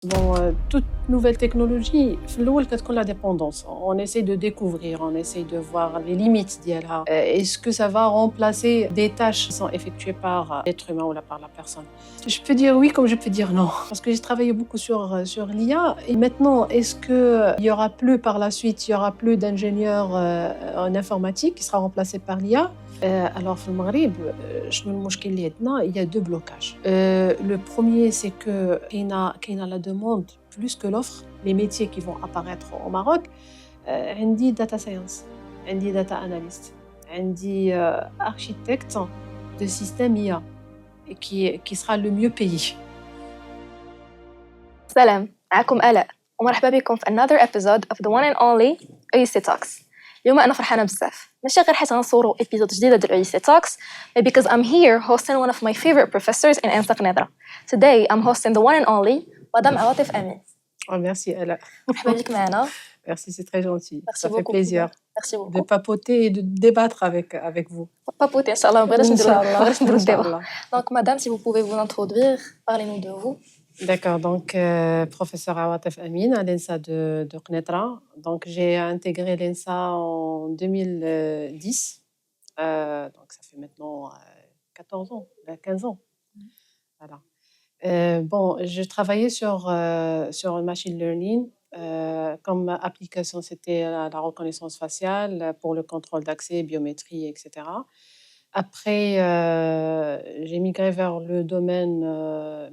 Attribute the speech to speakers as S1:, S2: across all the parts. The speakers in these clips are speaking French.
S1: Bon, toute nouvelle technologie, في الأول كتكون la dépendance. On essaie de découvrir, on essaie de voir les limites ديالها. Est-ce que ça va remplacer des tâches qui sont effectuées par l'être humain ou par la personne? Je peux dire oui comme je peux dire non. Parce que j'ai travaillé beaucoup sur l'IA. Et maintenant, est-ce qu'il y aura plus par la suite, il y aura plus d'ingénieurs en informatique qui sera remplacé par l'IA? Alors, في المغرب شنو المشكل اللي عندنا؟ Il y a deux blocages. Le premier, c'est que كاينه la demande plus que l'offre. Les métiers qui vont apparaître au Maroc, عندي data science, عندي data analyst, عندي architecte de système IA qui sera le mieux payé.
S2: سلام، معكم آلاء ومرحبا بكم في another episode of the one and only UIC Talks. اليوم أنا فرحانة بزاف، ماشي غير حيت غنصوروا episode جديدة ديال UIC Talks, but because I'm here hosting one of my favorite professors in إنساق نضرة. Today I'm hosting the one and only Madame عواطف أمين.
S1: Oh, merci Ella.
S2: مرحبا بك معنا.
S1: Merci, c'est très gentil.
S2: Merci
S1: Ça fait
S2: beaucoup.
S1: plaisir
S2: Merci beaucoup.
S1: de papoter et de débattre avec vous.
S2: Papoter, Inch'Allah, ما بغيناش نديرو الديبا.
S1: Inch'Allah.
S2: Donc Madame, si vous pouvez vous introduire, parlez-nous de vous.
S1: D'accord, donc professeur Awatef Amin à l'ENSA de Knetra. Donc j'ai intégré l'ENSA en 2010. Donc ça fait maintenant 14 ans, 15 ans. Voilà. Bon, je travaillais sur le machine learning. Comme application, c'était la reconnaissance faciale pour le contrôle d'accès, biométrie, etc. Après, j'ai migré vers le domaine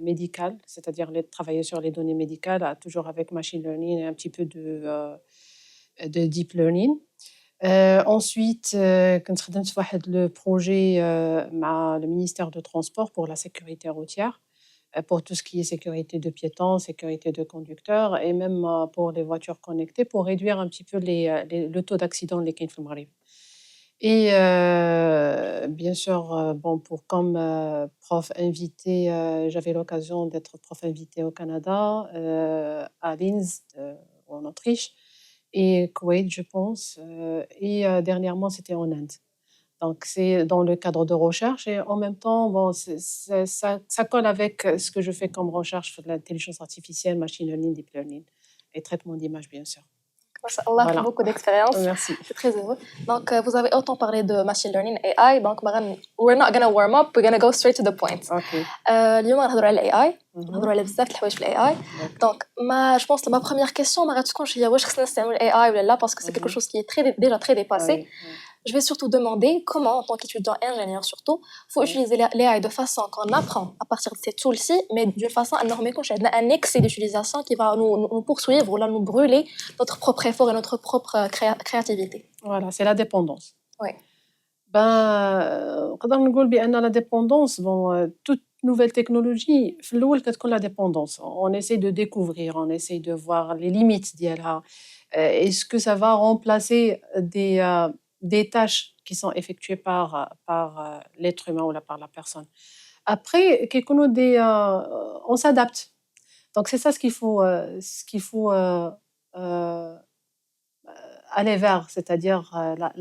S1: médical, c'est-à-dire travailler sur les données médicales, toujours avec machine learning et un petit peu de deep learning. Ensuite, كنت خدمت في واحد le projet مع le ministère de Transport pour la sécurité routière, pour tout ce qui est sécurité de piétons, sécurité de conducteurs et même pour les voitures connectées, pour réduire un petit peu le taux d'accident اللي كاين في المغرب. Et bien sûr, bon, comme prof invité, j'avais l'occasion d'être prof invité au Canada, à Linz, en Autriche, et Koweït, je pense. Et dernièrement, c'était en Inde. Donc, c'est dans le cadre de recherche. Et en même temps, bon, ça colle avec ce que je fais comme recherche sur l'intelligence artificielle, machine learning, deep learning et traitement d'image, bien sûr.
S2: Masha'Allah,
S1: Voilà.
S2: beaucoup d'expérience.
S1: Merci.
S2: Je suis très heureux. Donc, vous avez autant parlé de machine learning AI. Donc, we're not gonna warm up. We're gonna go straight to the point.
S1: Okay.
S2: اليوم غنهضروا على AI. غنهضروا على بزاف د الحوايج في AI. Donc, je pense que ma première question ما غتكونش هي واش خصنا نستعملوا AI ولا لا, parce que c'est quelque chose qui est déjà très dépassé.
S1: Oui.
S2: Je vais surtout demander comment, en tant qu'étudiant ingénieur surtout, il faut utiliser l'AI de façon qu'on apprend à partir de ces tools-ci, mais d'une façon à nous remettre un excès d'utilisation qui va nous poursuivre ou là nous brûler notre propre effort et notre propre créativité.
S1: Voilà, c'est la dépendance.
S2: Oui.
S1: نقدر نقول بأن la dépendance, bon, toute nouvelle technologie, في الأول كتكون la dépendance. On essaie de découvrir, on essaie de voir les limites ديالها. Est-ce que ça va remplacer des tâches qui sont effectuées par l'être humain ou par la personne? Après, on s'adapte. Donc c'est ça ce qu'il faut aller vers, c'est-à-dire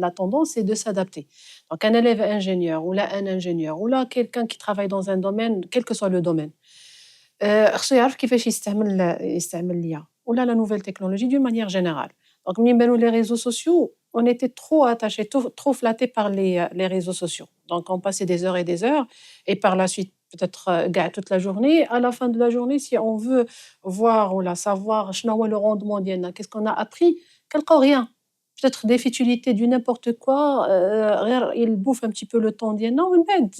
S1: la tendance, c'est de s'adapter. Donc un élève ingénieur ou là un ingénieur ou là quelqu'un qui travaille dans un domaine, quel que soit le domaine, خصو يعرف كيفاش يستعمل l'IA ou là la nouvelle technologie d'une manière générale. Donc ملي بانوا les réseaux sociaux, on était trop attachés, trop flattés par les réseaux sociaux. Donc on passait des heures et des heures et par la suite peut-être toute la journée. À la fin de la journée, si on veut voir ou là savoir شنو هو le rendement ديالنا, qu'est-ce qu'on a appris, كنلقاو rien. Peut-être des futilités du n'importe quoi, il bouffe un petit peu le temps ديالنا ومن بعد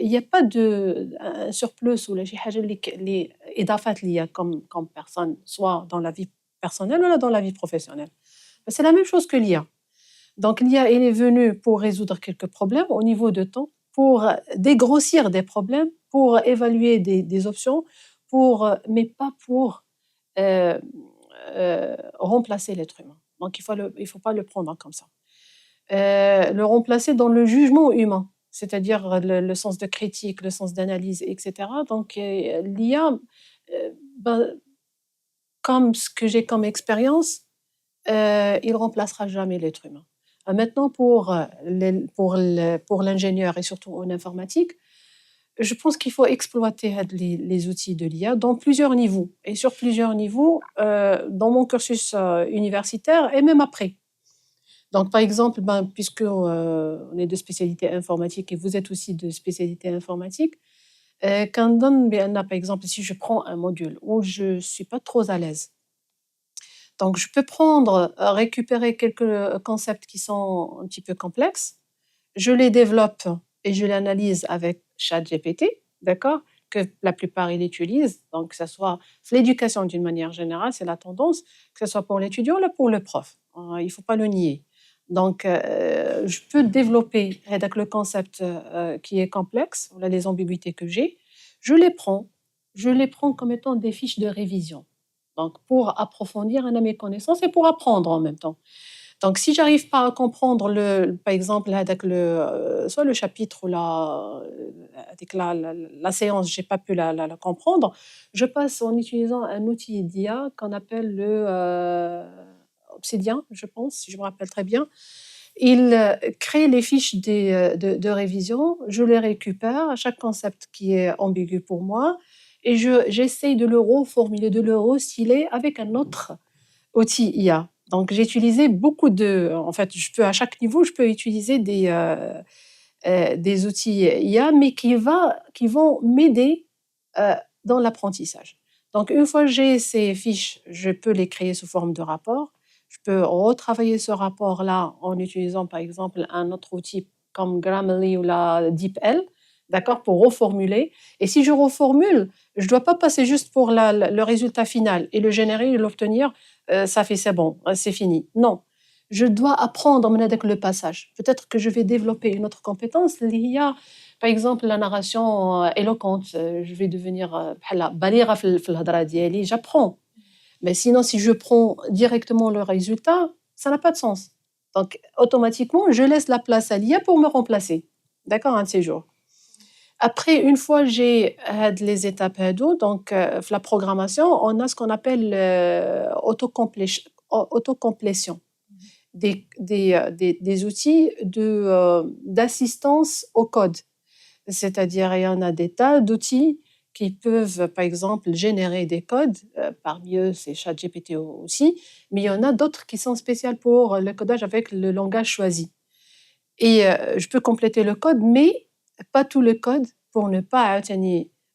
S1: il n'y a pas un surplus ou شي حاجة اللي إضافات ليا comme personne, soit dans la vie personnelle ou dans la vie professionnelle. Mais c'est la même chose que l'IA. Donc l'IA, elle est venue pour résoudre quelques problèmes au niveau de temps, pour dégrossir des problèmes, pour évaluer des options, mais pas pour remplacer l'être humain. Donc il faut pas le prendre comme ça. Le remplacer dans le jugement humain, c'est-à-dire le sens de critique, le sens d'analyse, etc. Donc l'IA, comme ce que j'ai comme expérience, il remplacera jamais l'être humain. Maintenant, pour l'ingénieur et surtout en informatique, je pense qu'il faut exploiter les outils de l'IA dans plusieurs niveaux et sur plusieurs niveaux dans mon cursus universitaire et même après. Donc, par exemple, puisque on est de spécialité informatique et vous êtes aussi de spécialité informatique, par exemple, si je prends un module où je ne suis pas trop à l'aise, donc je peux récupérer quelques concepts qui sont un petit peu complexes, je les développe et je les analyse avec ChatGPT, d'accord, que la plupart ils utilisent, donc que ce soit l'éducation d'une manière générale, c'est la tendance, que ce soit pour l'étudiant ou pour le prof, il ne faut pas le nier. Donc, je peux développer le concept qui est complexe, les ambiguïtés que j'ai, je les prends comme étant des fiches de révision. Donc, pour approfondir mes connaissances et pour apprendre en même temps. Donc, si j'arrive pas à comprendre par exemple, soit le chapitre ou la séance, j'ai pas pu la comprendre, je passe en utilisant un outil d'IA qu'on appelle le Obsidian, je pense, si je me rappelle très bien. Il crée les fiches de révision, je les récupère, à chaque concept qui est ambigu pour moi, et j'essaye de le reformuler, de le restyler avec un autre outil IA. Donc, j'ai utilisé beaucoup en fait, à chaque niveau, je peux utiliser des outils IA, mais qui vont m'aider dans l'apprentissage. Donc, une fois que j'ai ces fiches, je peux les créer sous forme de rapport. Je peux retravailler ce rapport-là en utilisant, par exemple, un autre outil comme Grammarly ou la DeepL, d'accord, pour reformuler. Et si je reformule, je ne dois pas passer juste pour le résultat final et le générer et l'obtenir, c'est bon, c'est fini. Non, je dois apprendre avec le passage. Peut-être que je vais développer une autre compétence. Il y a, par exemple, la narration éloquente. Je vais devenir balira fil الهضرة ديالي, j'apprends. Mais sinon, si je prends directement le résultat, ça n'a pas de sens. Donc, automatiquement, je laisse la place à l'IA pour me remplacer. D'accord, un de ces jours. Après, une fois que j'ai les étapes, donc la programmation, on a ce qu'on appelle autocomplétion. Des outils d'assistance au code. C'est-à-dire, il y en a des tas d'outils qui peuvent, par exemple, générer des codes. Parmi eux, c'est ChatGPT aussi. Mais il y en a d'autres qui sont spéciaux pour le codage avec le langage choisi. Et je peux compléter le code, mais pas tout le code pour ne pas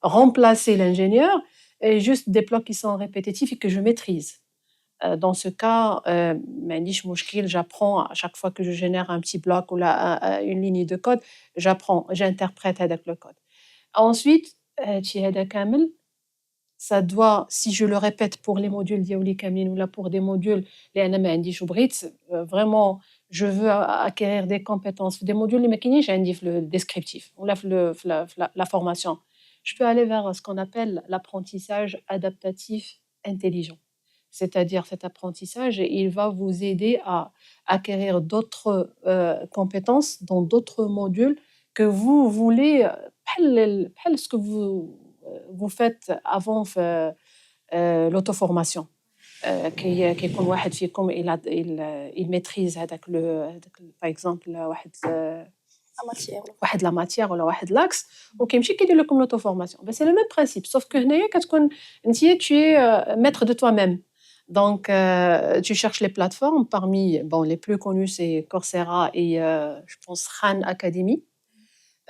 S1: remplacer l'ingénieur, et juste des blocs qui sont répétitifs et que je maîtrise. Dans ce cas, j'apprends à chaque fois que je génère un petit bloc ou une ligne de code, j'interprète avec le code. Ensuite, ça doit, si je le répète pour les modules diaouli kamlin ou là pour des modules, vraiment, je veux acquérir des compétences. Des modules, le descriptif ou la formation. Je peux aller vers ce qu'on appelle l'apprentissage adaptatif intelligent. C'est-à-dire cet apprentissage, il va vous aider à acquérir d'autres compétences dans d'autres modules que vous voulez, ce que vous faites avant l'auto-formation. كيكون واحد فيكم il maîtrise par exemple واحد لا ماتيير ولا واحد لاكس وكيمشي كيدير لكم l'auto-formation. C'est le même principe, sauf que هنايا كتكون انت tu es maître de toi-même. Donc, tu cherches les plateformes. Parmi les plus connues, c'est Coursera et je pense Khan Academy.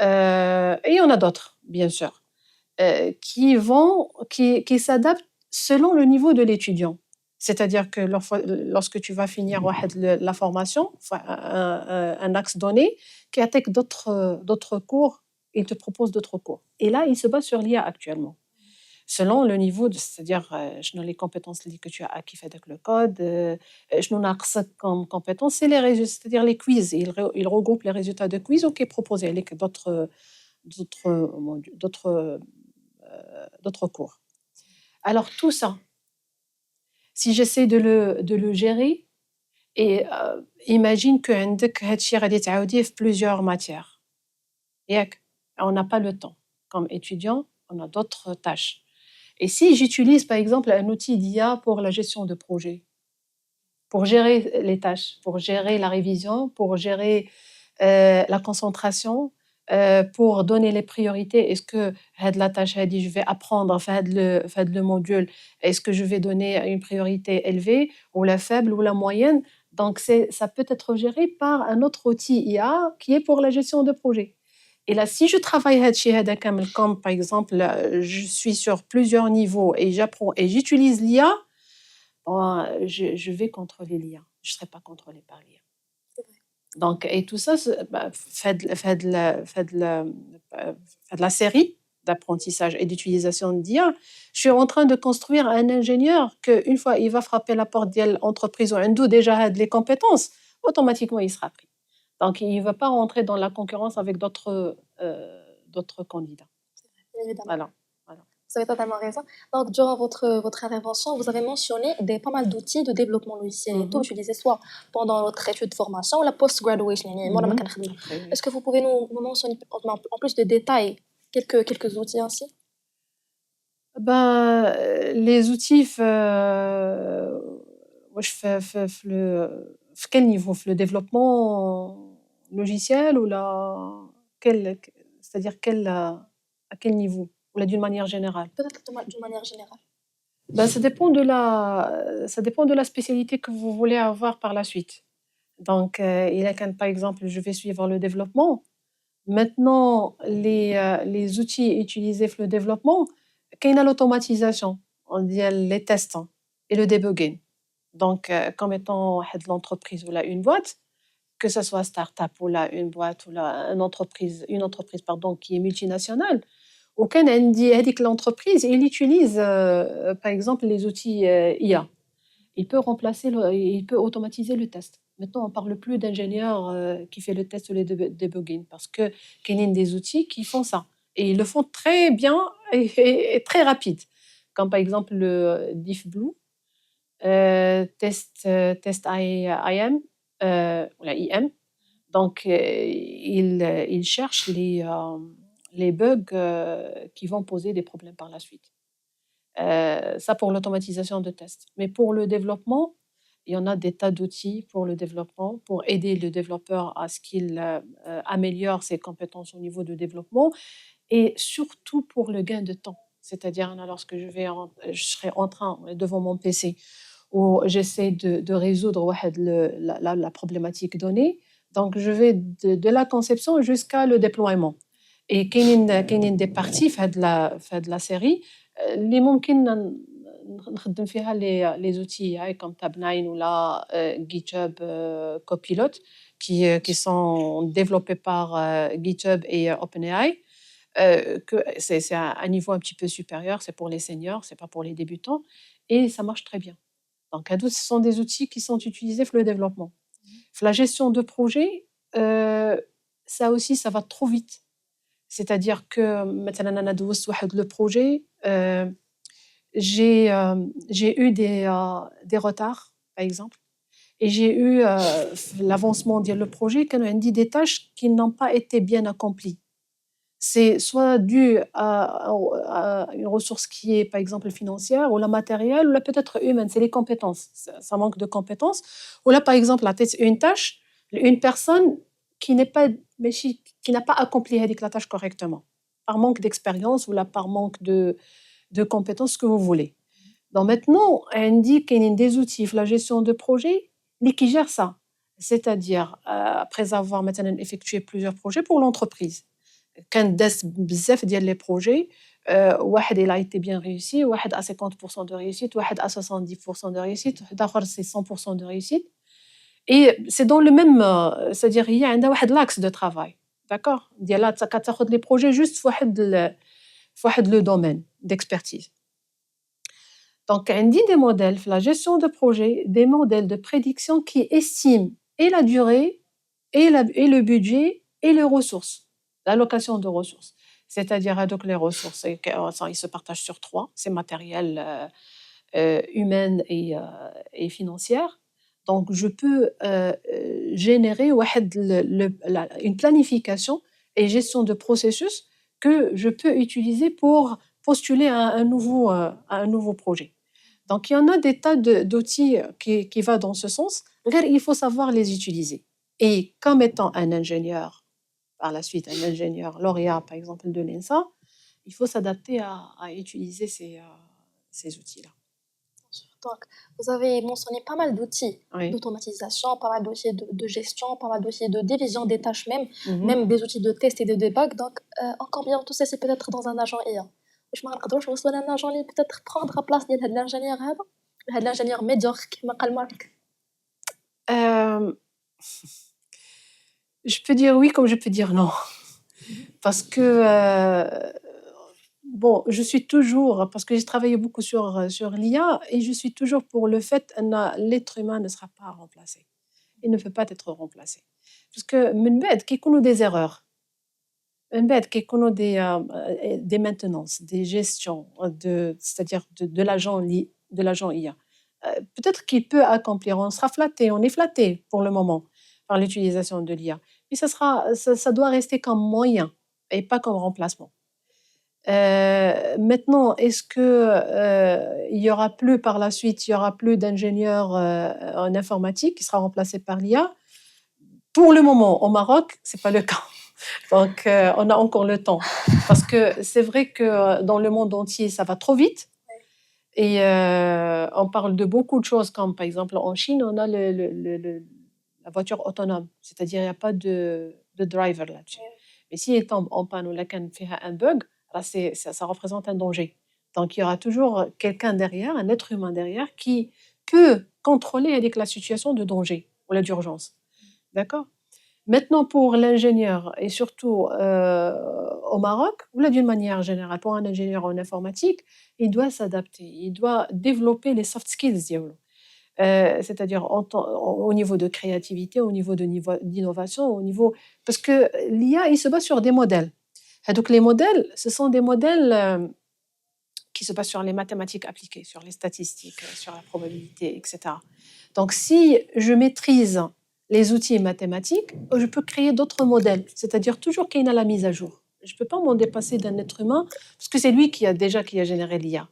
S1: Et il y en a d'autres, bien sûr, qui s'adaptent selon le niveau de l'étudiant. C'est-à-dire que lorsque tu vas finir la formation, un axe donné, qui attaque d'autres cours, il te propose d'autres cours. Et là, il se base sur l'IA actuellement. Selon le niveau, c'est-à-dire les compétences que tu as acquises avec le code, comme compétences, c'est les résultats, c'est-à-dire les quiz. Il regroupe les résultats de quiz qui proposent d'autres cours. Alors tout ça, si j'essaie de le gérer, et imagine que tu as plusieurs matières. Et on n'a pas le temps. Comme étudiant, on a d'autres tâches. Et si j'utilise par exemple un outil d'IA pour la gestion de projet, pour gérer les tâches, pour gérer la révision, pour gérer la concentration, pour donner les priorités. Est-ce que la tâche, je vais apprendre le module, est-ce que je vais donner une priorité élevée ou la faible ou la moyenne? Donc, ça peut être géré par un autre outil IA qui est pour la gestion de projet. Et là, si je travaille comme par exemple, je suis sur plusieurs niveaux et j'apprends et j'utilise l'IA, je vais contrôler l'IA. Je ne serai pas contrôlée par l'IA. Donc, et tout ça, fait de la série d'apprentissage et d'utilisation d'IA. Je suis en train de construire un ingénieur qu'une fois il va frapper la porte de l'entreprise où il a déjà les compétences, automatiquement il sera pris. Donc, il ne va pas rentrer dans la concurrence avec d'autres candidats.
S2: Évidemment.
S1: Voilà.
S2: Vous avez totalement raison. Donc, durant votre intervention, vous avez mentionné pas mal d'outils de développement logiciel et tout, utilisés soit pendant votre étude de formation ou la post-graduation. Est-ce que vous pouvez nous mentionner en plus de détails quelques outils ainsi?
S1: Les outils, quel niveau? Le développement logiciel ou c'est-à-dire à quel niveau? Ou là, d'une manière générale?
S2: Peut-être d'une manière générale.
S1: Ça dépend de la spécialité que vous voulez avoir par la suite. Donc, par exemple, je vais suivre le développement. Maintenant, les outils utilisés pour le développement, qu'il y a l'automatisation, on dit les tests et le debugging. Donc, comme étant l'entreprise ou là, une boîte, que ce soit start-up ou là, une boîte ou là, une entreprise qui est multinationale, aucun dit que l'entreprise, il utilise par exemple les outils IA. Il peut automatiser le test. Maintenant, on ne parle plus d'ingénieur qui fait le test ou le debugging parce qu'il y a des outils qui font ça. Et ils le font très bien et très rapide. Comme par exemple le DeepBlue, test IM, ou la IM. Donc, il cherche les bugs qui vont poser des problèmes par la suite. Ça pour l'automatisation de tests. Mais pour le développement, il y en a des tas d'outils pour le développement, pour aider le développeur à ce qu'il améliore ses compétences au niveau de développement et surtout pour le gain de temps. C'est-à-dire, lorsque je serai en train devant mon PC où j'essaie de résoudre la problématique donnée, donc je vais de la conception jusqu'à le déploiement. Et qu'il y a des parties de la série اللي ممكن نخدم فيها les outils comme Tab9 ou là GitHub Copilot qui sont développés par GitHub et OpenAI. Que c'est un niveau un petit peu supérieur, c'est pour les seniors, c'est pas pour les débutants et ça marche très bien. Donc ce sont des outils qui sont utilisés pour le développement. La gestion de projet, ça aussi ça va trop vite. C'est-à-dire que maintenant le projet, j'ai eu des retards par exemple et j'ai eu l'avancement de le projet quand on dit des tâches qui n'ont pas été bien accomplies. C'est soit dû à une ressource qui est par exemple financière ou la matérielle ou là peut-être humaine, c'est les compétences, ça manque de compétences. Ou là par exemple une tâche, une personne qui n'a pas accompli la tâche correctement, par manque d'expérience ou là par manque de compétences, ce que vous voulez. Donc maintenant, on dit qu'il y a des outils pour la gestion de projet qui gèrent ça. C'est-à-dire, après avoir maintenant effectué plusieurs projets pour l'entreprise, quand bzaf ديال les projets, واحد il a été bien réussi, واحد à 50% de réussite, واحد à 70% de réussite, واحد c'est 100% de réussite. Et c'est dans le même, c'est-à-dire il y a un l'axe de travail, d'accord? ديالها كتاخذ les projets juste في واحد le domaine d'expertise. Donc on dit des modèles la gestion de projet, des modèles de prédiction qui estiment et la durée et le budget et les ressources, l'allocation de ressources. C'est-à-dire donc les ressources ils se partagent sur 3, c'est matériel, humaine et financière. Donc je peux générer une planification et gestion de processus que je peux utiliser pour postuler à un nouveau projet. Donc il y en a des tas d'outils qui vont dans ce sens, il faut savoir les utiliser. Et comme étant un ingénieur, par la suite un ingénieur lauréat, par exemple, de l'ENSA, il faut s'adapter à utiliser ces outils-là.
S2: Donc, vous avez mentionné pas mal d'outils
S1: Oui.
S2: d'automatisation, pas mal d'outils de gestion, pas mal d'outils de division des tâches même,
S1: Mhm.
S2: même des outils de test et de debug. Donc, encore bien, tout ça, c'est peut-être dans un agent IA. واش ما نقدروش نوصلوا لان agent اللي peut-être prendre la place ديال هاد l'ingénieur هذا هاد l'ingénieur médiocre كما قال مارك.
S1: Euh, je peux dire oui comme je peux dire non. Parce que, bon, je suis toujours, parce que j'ai travaillé beaucoup sur l'IA, et je suis toujours pour le fait que l'être humain ne sera pas remplacé. Il ne peut pas être remplacé. Parce que, من بعد كي يكونوا des erreurs, من بعد كي يكونوا des maintenances, des gestions, c'est-à-dire de l'agent IA. Peut-être qu'il peut accomplir, on sera flatté, on est flatté pour le moment par l'utilisation de l'IA. Mais ça doit rester comme moyen et pas comme remplacement. Maintenant, est-ce que il y aura plus par la suite, il y aura plus d'ingénieurs en informatique qui sera remplacé par l'IA? Pour le moment, au Maroc, c'est pas le cas. Donc, on a encore le temps. Parce que c'est vrai que dans le monde entier, ça va trop vite. Et on parle de beaucoup de choses, comme par exemple en Chine, on a la voiture autonome. C'est-à-dire, il n'y a pas de driver là-dessus. Mais si elle tombe en panne ou là, quand fait un bug, là, ça représente un danger. Donc, il y aura toujours quelqu'un derrière, un être humain derrière, qui peut contrôler avec la situation de danger ou la d'urgence. D'accord? Maintenant, pour l'ingénieur, et surtout au Maroc, ou là d'une manière générale, pour un ingénieur en informatique, il doit s'adapter, il doit développer les soft skills, c'est-à-dire au niveau de créativité, au niveau d'innovation, au niveau... Parce que l'IA, il se base sur des modèles. Et donc les modèles, ce sont des modèles qui se basent sur les mathématiques appliquées, sur les statistiques, sur la probabilité, etc. Donc si je maîtrise les outils mathématiques, je peux créer d'autres modèles, c'est-à-dire toujours qu'il y a la mise à jour. Je ne peux pas m'en dépasser d'un être humain, parce que c'est lui qui a généré l'IA.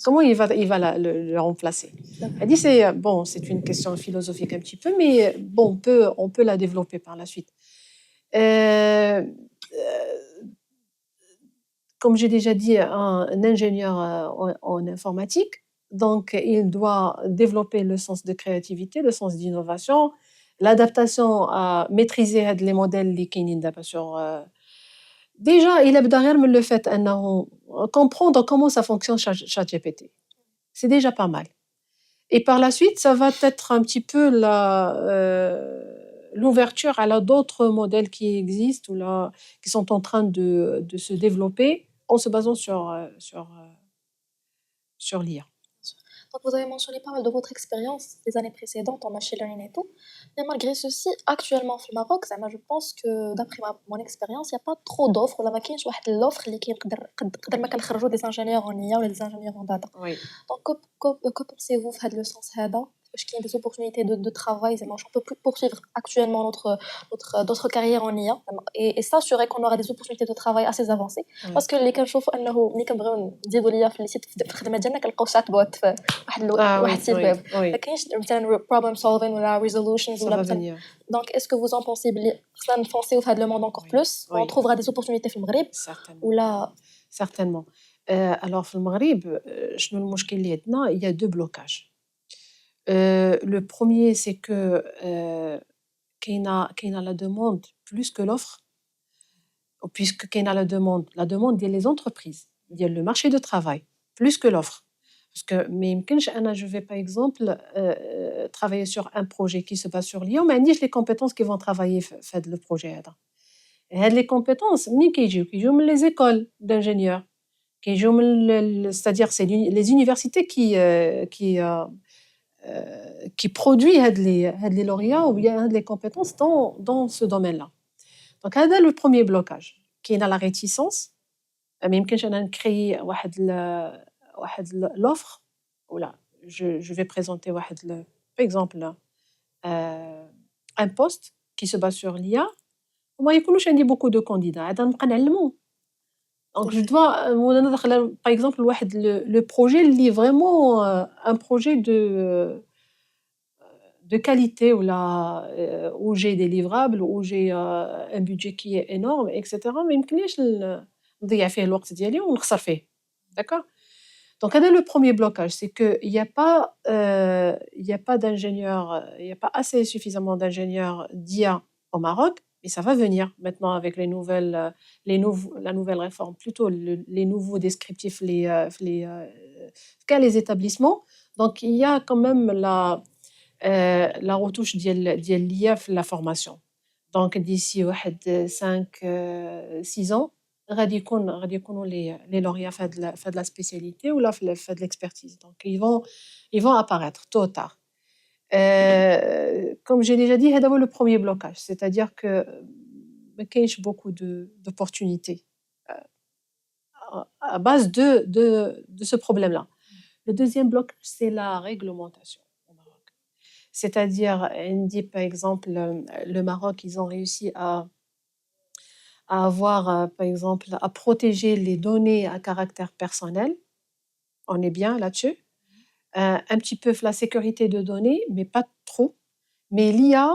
S1: Comment il va le remplacer? Elle dit c'est une question philosophique un petit peu, mais bon, on peut la développer par la suite. Comme j'ai déjà dit, un ingénieur en informatique, donc il doit développer le sens de créativité, le sens d'innovation, l'adaptation à maîtriser les modèles qui sont sur... Déjà, il a besoin de le fait comprendre comment ça fonctionne ChatGPT. C'est déjà pas mal. Et par la suite, ça va être un petit peu l'ouverture à d'autres modèles qui existent ou là, qui sont en train de se développer en se basant sur l'IA.
S2: Donc, vous avez mentionné pas mal de votre expérience des années précédentes en machine learning et tout. Mais malgré ceci, actuellement au Maroc, je pense que d'après mon expérience, il n'y a pas trop d'offres. Ou la ما كاينش واحد l'offre اللي قدر ما كنخرجوا des ingénieurs en IA ou des ingénieurs en data.
S1: Oui.
S2: Donc, que pensez-vous dans le sens هذا? Est-ce qu'il y a des opportunités de travail? On peut plus poursuivre actuellement notre carrière en IA et s'assurer qu'on aura des opportunités de travail assez avancées. Parce que les كنشوفوا انه ملي كنبغيو نزيدوا ليا في الخدمه ديالنا كنلقاو شات بوت في واحد السيت ويب ما كاينش مثلا problem solving ولا resolutions ولا مثلا donc est-ce que vous en pensez بلي خصنا نفونسيو في هذا le monde encore plus on trouvera des opportunités في المغرب ولا
S1: certainement alors في المغرب شنو المشكل اللي عندنا il y a deux blocages. Le premier, c'est que qu'il y a la demande plus que l'offre, puisque qu'il y a la demande il y a les entreprises, il y a le marché de travail, plus que l'offre. Parce que je vais par exemple travailler sur un projet qui se base sur l'IA, mais les compétences qui vont travailler faire le projet. Et les compétences, qui jouent les écoles d'ingénieurs, c'est-à-dire c'est les universités qui produit les lauréats ou bien les compétences dans ce domaine-là. Donc, c'est le premier blocage, qui est dans la réticence. Mais il y a créer l'offre. Voilà, je vais présenter, par exemple, un poste qui se base sur l'IA. Moi, il y a beaucoup de candidats. Donc, je dois, par exemple, le projet, il est vraiment un projet de qualité où j'ai des livrables, où j'ai un budget qui est énorme, etc. ما يمكنليش نضيع فيه الوقت ديالي ونخسر فيه. D'accord? Donc, le premier blocage, c'est qu'il y a pas d'ingénieurs, il y a pas assez suffisamment d'ingénieurs d'IA au Maroc, et ça va venir maintenant avec la nouvelle réforme, plutôt les nouveaux descriptifs, les établissements. Donc, il y a quand même la retouche de l'IA في la formation. Donc, d'ici 5-6 ans, غادي يكونوا les lauréats في la spécialité ou là في l'expertise. Donc ils vont apparaître tôt ou tard. Comme j'ai déjà dit, هذا هو le premier blocage, c'est-à-dire que ما كاينش beaucoup d'opportunités à base de ce problème-là. Le deuxième blocage, c'est la réglementation au Maroc. C'est-à-dire, on dit par exemple, le Maroc, ils ont réussi à avoir, par exemple, à protéger les données à caractère personnel. On est bien là-dessus. Un petit peu la sécurité de données, mais pas trop. Mais l'IA,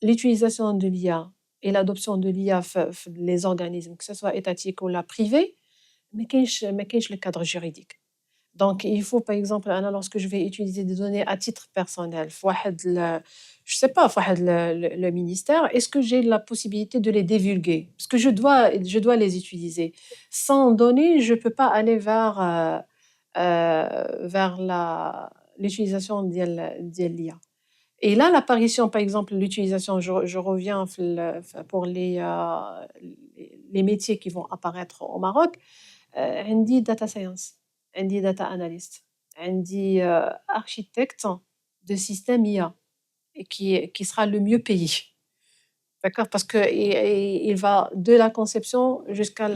S1: l'utilisation de l'IA et l'adoption de l'IA les organismes, que ce soit étatique ou la privée, mais qu'est-ce le cadre juridique. Donc, il faut, par exemple, lorsque je vais utiliser des données à titre personnel, je sais pas, le ministère, est-ce que j'ai la possibilité de les divulguer? Parce que je dois les utiliser. Sans données, je peux pas aller vers l'utilisation de l'IA. Et là, l'apparition, par exemple, l'utilisation, je reviens pour les métiers qui vont apparaître au Maroc, on dit data science. عندي data analyst, عندي architecte de système IA qui sera le mieux payé. D'accord? Parce que il va de la conception jusqu'à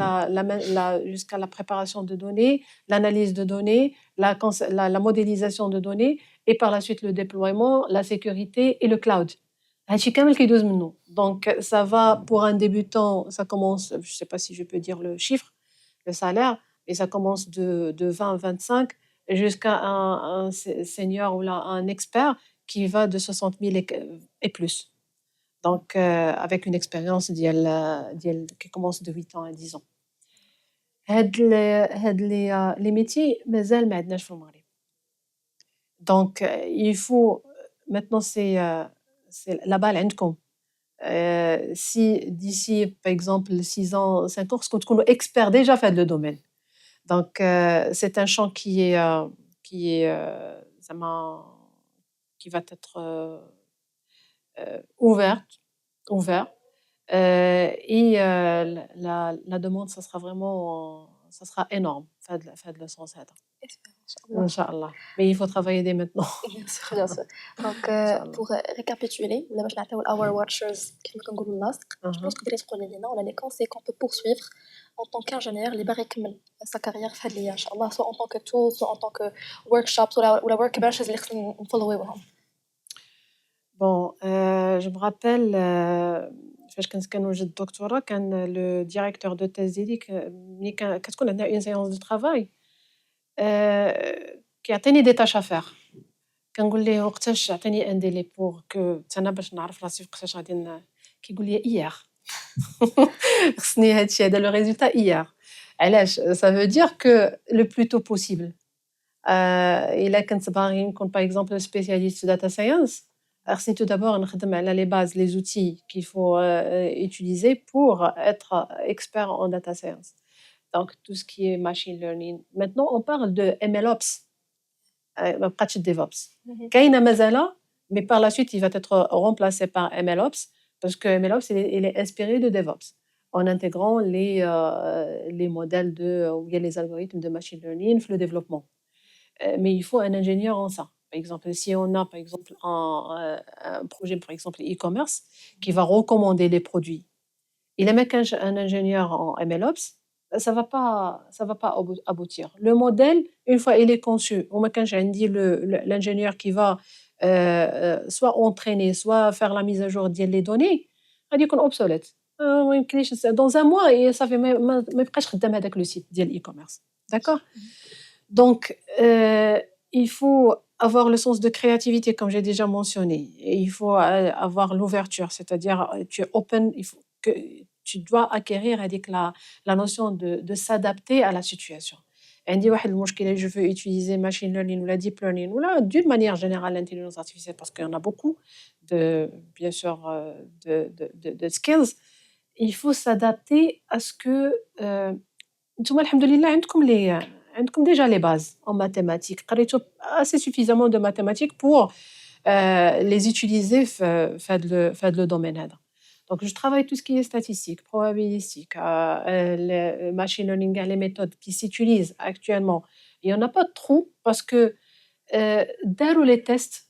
S1: jusqu'à la préparation de données, l'analyse de données, la modélisation de données et par la suite le déploiement, la sécurité et le cloud. هادشي كامل كيدوز منه. Donc ça va pour un débutant, ça commence, je sais pas si je peux dire le chiffre, le salaire, et ça commence de 20-25 jusqu'à un senior ou là, un expert qui va de 60 000 et plus. Donc, avec une expérience qui commence de 8 ans à 10 ans. Les métiers, مازال ما عندناش في المغرب. Donc, il faut maintenant c'est la balle عندكم. Si d'ici par exemple 6 ans, 5 ans, vous تكونوا expert déjà fait le domaine. Donc, c'est un champ qui va être ouvert. Et la demande, ça sera vraiment ça sera énorme. Fait de le sens. Inch'Allah. Mais il faut travailler dès maintenant.
S2: Bien sûr, bien sûr. Donc, pour récapituler, ولا باش نعطيو our watchers كيف ما كنقولوا اللاصق je pense que تقدري تقولي لينا ولا les conseils qu'on peut poursuivre en tant qu'ingénieur اللي باغي يكمل sa carrière في هاد l'IA ان شاء الله, soit en tant que tool, soit en tant que workshops ولا work benches اللي خصنا نفولويوهم.
S1: Bon, je me rappelle فاش كنت كنوجد الدكتوراه كان le directeur de thèse ديالي ملي كتكون عندنا une séance de travail كيعطيني des tâches à faire. كنقول ليه وقتاش عطيني ان ديلي بور كو انا باش نعرف راسي وقتاش غادي كيقول لي ايير. خصني هادشي هذا لو ريزولتا ايير. علاش ça veut dire que le plus tôt possible. الا كنت باغي نكون باغ اكزومبل سبيسياليست داتا ساينس, خصني tout d'abord نخدم على les bases, les outils qu'il faut utiliser pour être expert en data science. Donc tout ce qui est machine learning. Maintenant on parle de MLOps. ما بقاتش DevOps. كاينه مازال, mais par la suite il va être remplacé par MLOps parce que MLOps il est inspiré de DevOps en intégrant les modèles ou bien les algorithmes de machine learning dans le développement. Mais il faut un ingénieur en ça. Par exemple, si on a par exemple un projet par exemple e-commerce qui va recommander les produits, il a même un ingénieur en MLOps, ça va pas aboutir. Le modèle, une fois il est conçu, on m'a dit l'ingénieur qui va soit entraîner, soit faire la mise à jour des données, il est obsolète. Dans un mois, ça fait même presque خدام هذاك le site ديال e-commerce. D'accord? Donc il faut avoir le sens de créativité, comme j'ai déjà mentionné. Et il faut avoir l'ouverture, c'est-à-dire tu es open, il faut que tu dois acquérir avec la notion de s'adapter à la situation. عندي واحد المشكلة, je veux utiliser machine learning ou la deep learning ou là, d'une manière générale l'intelligence artificielle parce qu'il y en a beaucoup de, bien sûr, de skills. Il faut s'adapter à ce que نتوما الحمد لله عندكم déjà les bases en mathématiques. قريتوا assez suffisamment de mathématiques pour les utiliser في le domaine هذا. Donc je travaille tout ce qui est statistique, probabilistique, le machine learning, les méthodes qui s'utilisent actuellement. Il n'y en a pas trop parce que داروا les tests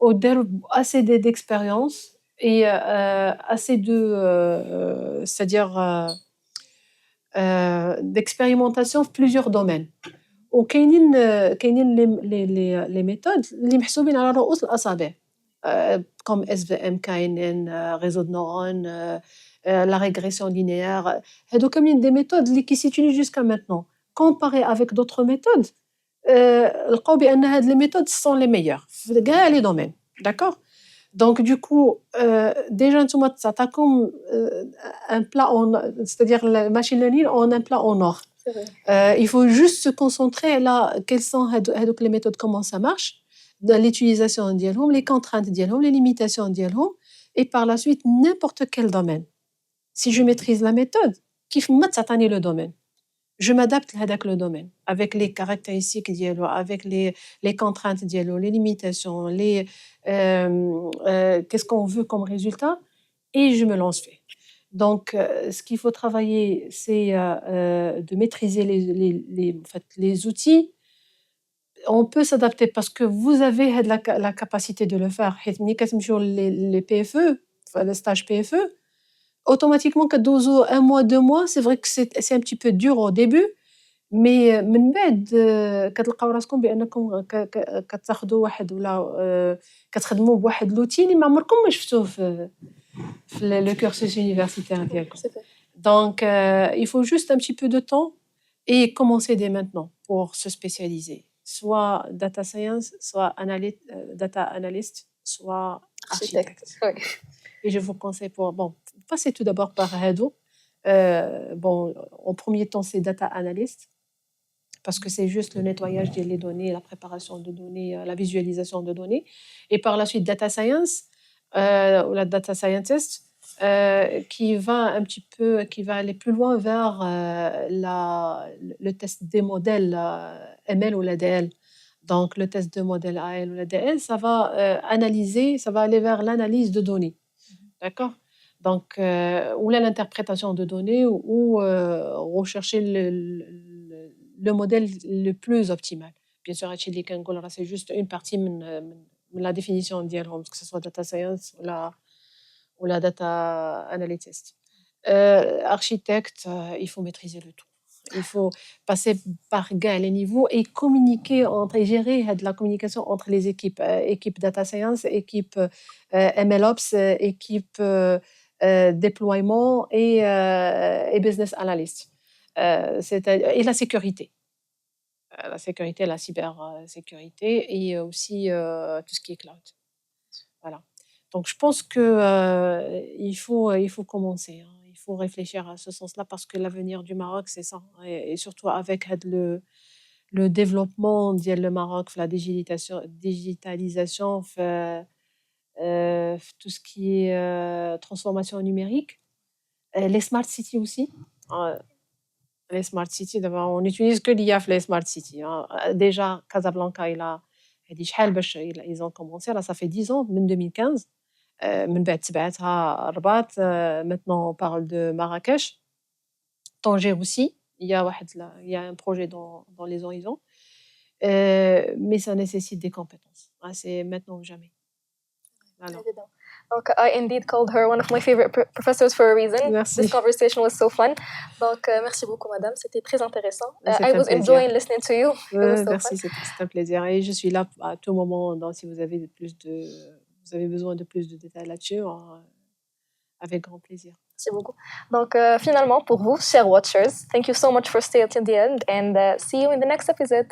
S1: ou داروا assez d'expérience et assez de c'est-à-dire d'expérimentation في plusieurs domaines. وكاينين les méthodes اللي محسوبين على رؤوس الأصابع comme SVM كاينين réseau de neurones la régression linéaire هادو كاملين des méthodes اللي qui s'utilisent jusqu'à maintenant comparé avec d'autres méthodes لقاو بأن هاد les méthodes sont les meilleures في كاع les domaines d'accord. Donc du coup déjà نتوما تعطاكم un plat en c'est-à-dire la machine learning en un plat en or. Il faut juste se concentrer là quelles sont les méthodes, comment ça marche, dans l'utilisation ديالهم, les contraintes ديالهم, les limitations ديالهم, et par la suite n'importe quel domaine. Si je maîtrise la méthode, كيف ما تعطاني le domaine, je m'adapte à le domaine avec les caractéristiques ديالو, avec les contraintes ديالو, les limitations, qu'est-ce qu'on veut comme résultat, et je me lance fait. Donc, ce qu'il faut travailler, c'est de maîtriser les outils. On peut s'adapter parce que vous avez la capacité de le faire. Les PFE, le stage PFE, automatiquement, quand un mois, 2 mois, c'est vrai que c'est un petit peu dur au début, mais من بعد كتلقاو راسكم بانكم كتاخذوا واحد ولا كتخدموا بواحد لوتي اللي ما عمركم ما شفتوه في le cursus universitaire ديالكم. Donc il faut juste un petit peu de temps et commencer dès maintenant pour se spécialiser, soit data science, soit data analyst, soit architecte. Et je vous conseille passez tout d'abord par Hado. En premier temps c'est data analyst parce que c'est juste le nettoyage des données, la préparation de données, la visualisation de données. Et par la suite, data science ou la data scientist qui va aller plus loin vers le test des modèles ML ou l'ADL. Donc, le test de modèle AL ou l'ADL, ça va ça va aller vers l'analyse de données. D'accord. Donc, ou l'interprétation de données ou rechercher le modèle le plus optimal. Bien sûr, c'est juste une partie de la définition ديالهم, que ce soit data science ou la data analyst. Architecte, il faut maîtriser le tout. Il faut passer par les niveaux et communiquer et gérer la communication entre les équipes. Équipe data science, équipe MLOps, équipe déploiement et business analyst. Et la sécurité. La cybersécurité et aussi tout ce qui est cloud. Voilà. Donc je pense que il faut commencer. Il faut réfléchir à ce sens-là parce que l'avenir du Maroc, c'est ça. Et surtout avec le développement du Maroc, la digitalisation, tout ce qui est transformation numérique, les smart cities aussi. Les smart cities, on n'utilise que l'IA les smart cities. Déjà, Casablanca, ils ont commencé, là, ça fait 10 ans, en 2015. من بعد تبعتها الرباط. Maintenant, on parle de Marrakech. Tanger aussi. Il y a un projet dans les horizons. Mais ça nécessite des compétences. C'est maintenant ou jamais. Voilà.
S2: Donc, I indeed called her one of my favorite professors for a reason.
S1: Merci.
S2: This conversation was so fun. Donc, merci beaucoup, madame. C'était très intéressant. I was
S1: plaisir.
S2: enjoying listening to you.
S1: Merci, c'est un plaisir. Et je suis là à tout moment. Donc, si vous avez besoin de plus de détails là-dessus, avec grand plaisir.
S2: Merci beaucoup. Donc, finalement, pour vous, chers watchers, thank you so much for staying till the end and see you in the next episode.